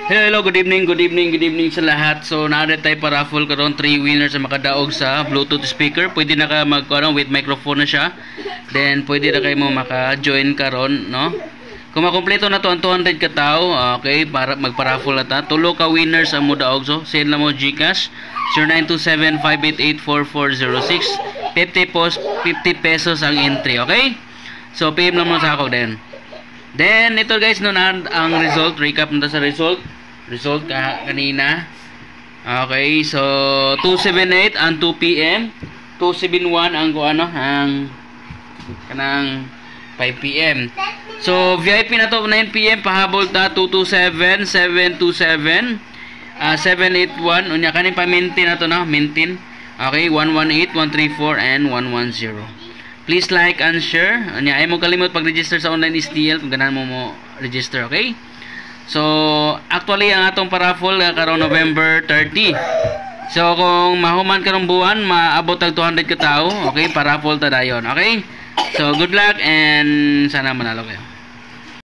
Hello, good evening, good evening, good evening sa lahat. So, naadit tayo para raffle karon 3 winners sa makadaog sa Bluetooth speaker. Pwede na ka with microphone na siya. Then pwede na kayo mo maka-join karon, no? Kung makumpleto na to ang 200 ka tao, okay, para magpa-raffle na ta. Tulo ka winners ang mudaog, so send lang mo GCash 0927-588-4406. 50 pesos ang entry, okay? So, PM lang mo sa ako din. Then, ito guys, no, ang result, recap na sa result kanina. Okay, so 278 ang 2 PM, 271 ang ang kanang 5 PM. So VIP na to 9 PM, pahabol ta 227, 727, 781 unya kanin pa maintain na to na, maintain. Okay, 118, 134 and 110. Please like and share. Unya ay mo kalimot pag-register sa online STL kung ganahan mo register, okay? So, actually, ang atong paraffle karon November 30. So, kung mahuman karong buwan, maabot ang 200 ka tao, okay? Paraffle ta dayon, okay? So, good luck and sana manalo kayo.